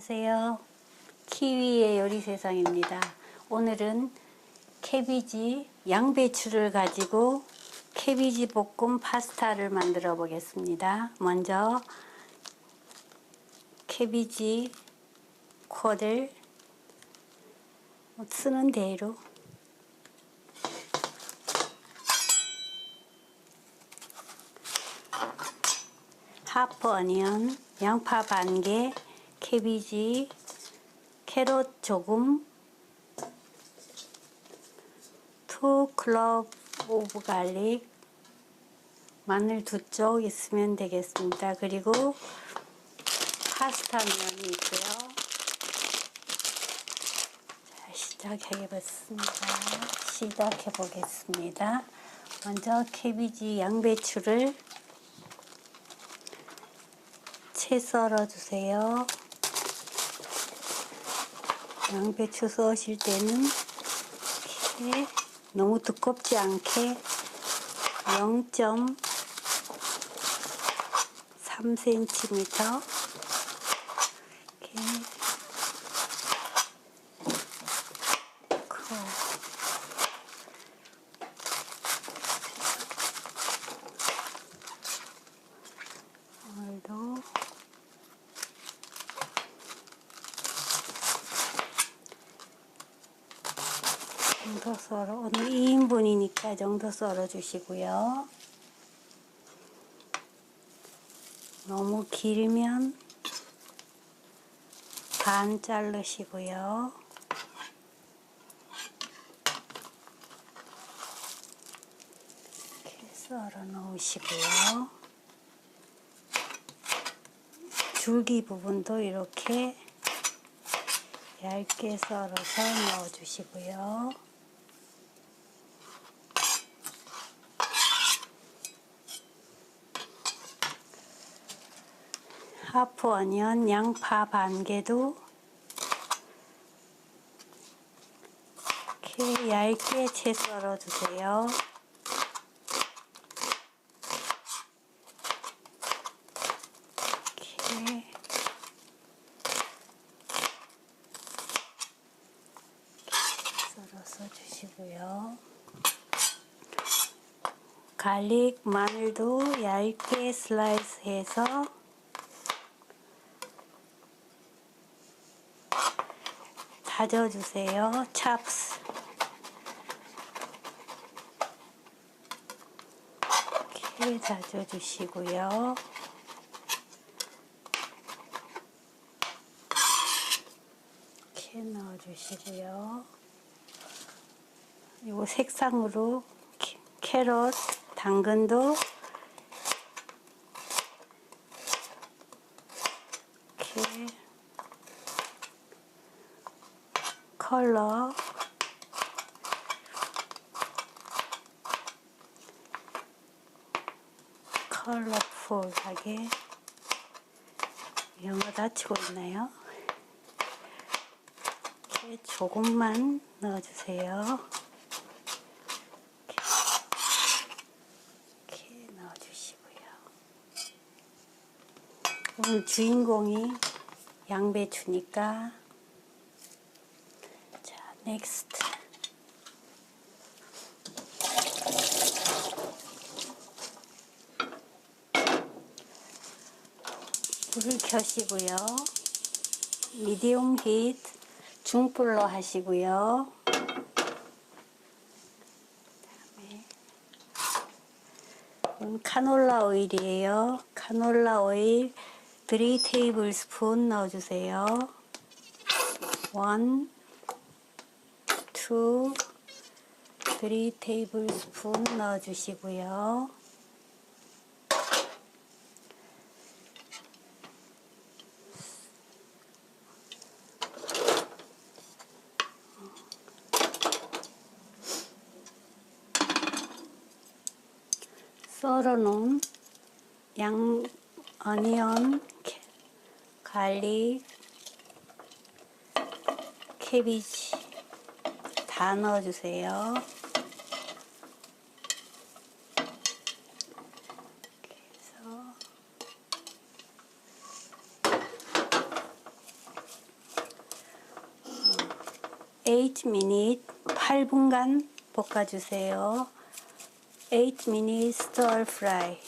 안녕하세요. 키위의 요리세상입니다. 오늘은 캐비지, 양배추를 가지고 캐비지 볶음 파스타를 만들어 보겠습니다. 먼저 캐비지 쿼를 쓰는 대로 하프 어니언, 양파 반개, 캐비지, 캐럿 조금, 2 클럽 오브 갈릭, 마늘 2쪽 있으면 되겠습니다. 그리고 파스타 면이 있고요. 자, 시작해 보겠습니다. 먼저 캐비지 양배추를 채 썰어 주세요. 양배추 써실 때는 이렇게 너무 두껍지 않게 0.3cm 이렇게 오늘도 정도 썰어, 오늘 2인분이니까 정도 썰어 주시고요. 너무 길면 반 자르시고요. 이렇게 썰어 놓으시고요. 줄기 부분도 이렇게 얇게 썰어서 넣어 주시고요. 하프 어니언, 양파 반개도 이렇게 얇게 채 썰어 주세요. 이렇게 썰어서 주시고요. 갈릭, 마늘도 얇게 슬라이스 해서 다져주세요. 찹스. 이렇게 다져주시고요. 이렇게 넣어주시고요. 이거 색상으로 캐럿, 당근도 이렇게 컬러풀하게, 영어 다치고 있나요? 이렇게 조금만 넣어주세요. 이렇게 넣어주시고요. 오늘 주인공이 양배추니까. 자, 넥스트. 불을 켜시고요. 미디움 히트, 중불로 하시고요. 그다음에 카놀라 오일이에요. 카놀라 오일 3 테이블 스푼 넣어주세요. 1, 2, 3 테이블 스푼 넣어주시고요. 썰어놓은 어니언, 갈릭, 캐비지 다 넣어주세요. 이렇게 해서 8 minute 8분간 볶아주세요. 8 minutes stir fry.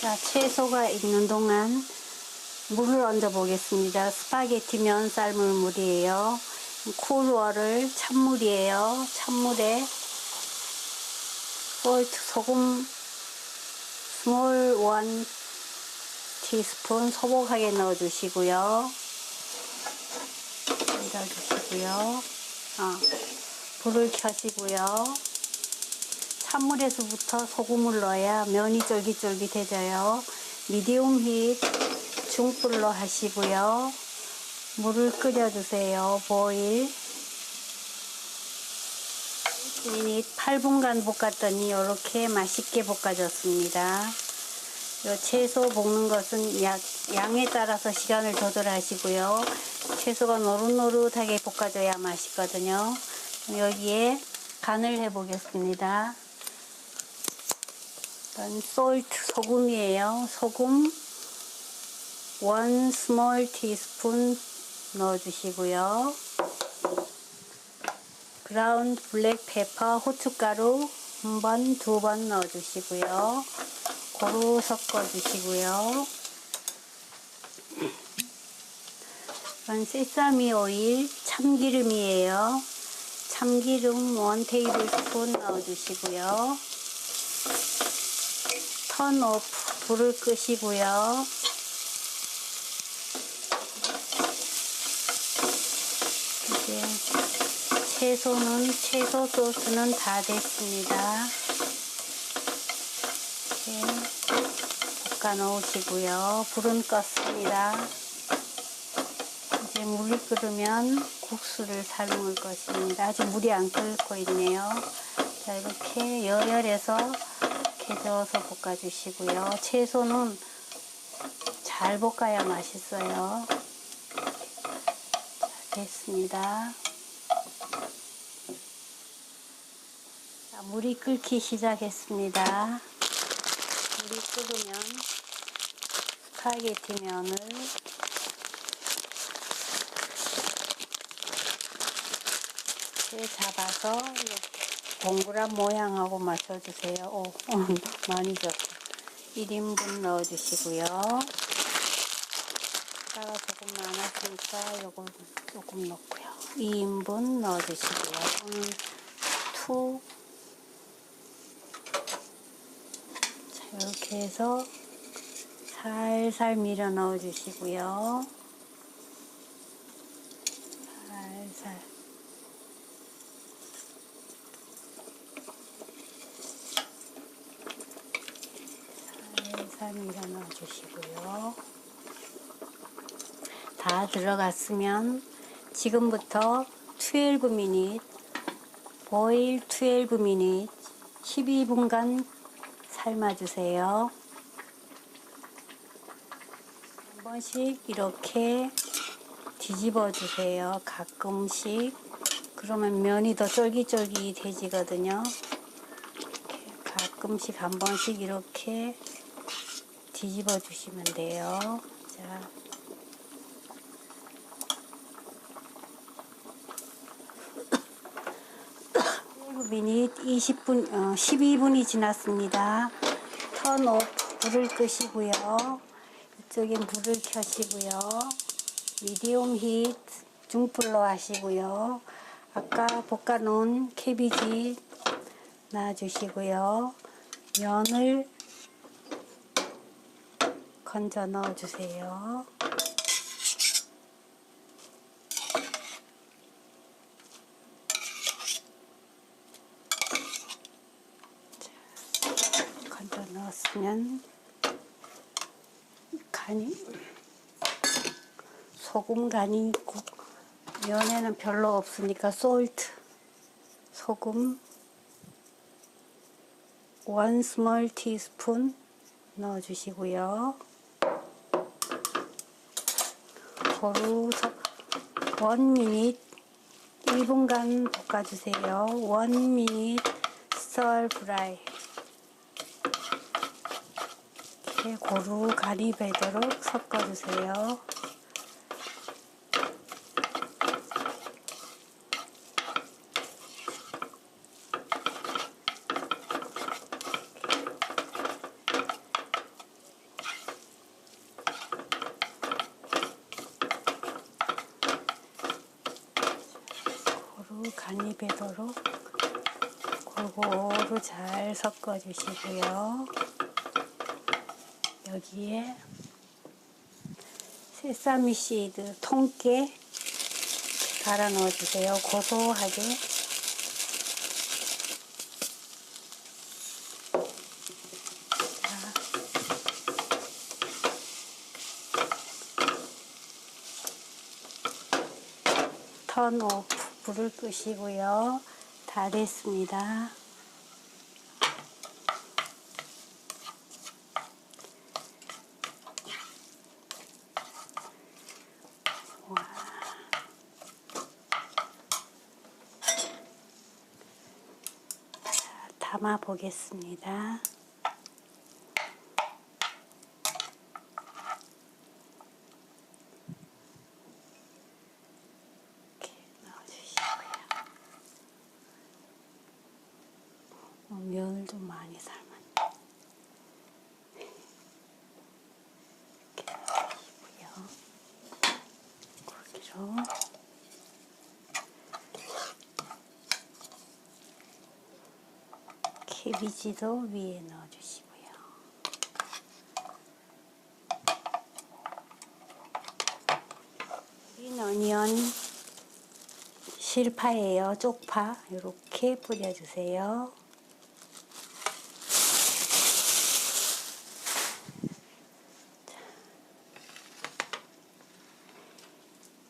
자, 채소가 익는 동안 물을 얹어 보겠습니다. 스파게티 면 삶을 물이에요. 쿨워를 찬물이에요. 찬물에 솔트 소금 스몰 1 티스푼 소복하게 넣어주시고요. 넣어주시고요. 불을 켜시고요. 찬물에서부터 소금을 넣어야 면이 쫄깃쫄깃해져요. 미디움 힛 중불로 하시고요. 물을 끓여주세요. 보일. 미닛 8분간 볶았더니 이렇게 맛있게 볶아졌습니다. 요 채소 볶는 것은 양에 따라서 시간을 조절하시고요. 채소가 노릇노릇하게 볶아져야 맛있거든요. 여기에 간을 해 보겠습니다. 이건 솔트 소금이에요. 소금 1 small teaspoon 넣어주시고요. 그라운드 블랙 페퍼 후춧가루 1번, 2번 넣어주시고요. 고루 섞어주시고요. 이건 세사미 오일 참기름이에요. 참기름 1 테이블스푼 넣어주시고요. 턴 오프 불을 끄시고요. 이제 채소 소스는 다 됐습니다. 이렇게 볶아 놓으시고요. 불은 껐습니다. 이제 물이 끓으면 국수를 삶을 것입니다. 아직 물이 안 끓고 있네요. 자, 이렇게 여열해서 이렇게 저어서 볶아주시고요. 채소는 잘 볶아야 맛있어요. 자, 됐습니다. 자, 물이 끓기 시작했습니다. 물이 끓으면 스파게티 면을 이렇게 잡아서 이렇게 동그란 모양하고 맞춰주세요. 오, 많이 줬다. 1인분 넣어주시고요. 숫자가 조금 많았으니까 요걸 조금 넣고요. 2인분 넣어주시고요. 오늘 2. 자, 이렇게 해서 살살 밀어 넣어주시고요. 살살. 살살 밀어 넣어주시고요. 다 들어갔으면 지금부터 12 minute, boil 12 minute, 12분간 삶아주세요. 한 번씩 이렇게 뒤집어 주세요. 가끔씩. 그러면 면이 더 쫄깃쫄깃해지거든요. 가끔씩 한 번씩 이렇게 뒤집어 주시면 돼요. 자, 12분이 지났습니다. 턴 오프 불을 끄시고요. 이쪽엔 불을 켜시고요. 미디움 힛 중불로 하시고요. 아까 볶아 놓은 캐비지 놔주시고요. 면을 건져 넣어 주세요. 건져 넣었으면 간이 소금 간이 면에는 별로 없으니까 솔트 소금 1 small teaspoon 넣어 주시고요. 고루 1 minute 1분간 볶아주세요. 1 minute stir fry. 이렇게 고루 간이 배도록 섞어주세요. 배도록 골고루 잘 섞어 주시고요. 여기에 세사미 씨드 통깨 갈아 넣어 주세요. 고소하게. 턴 오프, 불을 끄시고요. 다 됐습니다. 담아 보겠습니다. 이렇게 넣어주시고요. 면을 좀 많이 삶았네. 이렇게 넣어주시고요. 고기로 캐비지도 위에 넣어주시고요. 긴 어니언 실파예요. 쪽파 이렇게 뿌려주세요.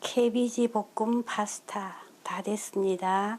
캐비지 볶음 파스타 다 됐습니다.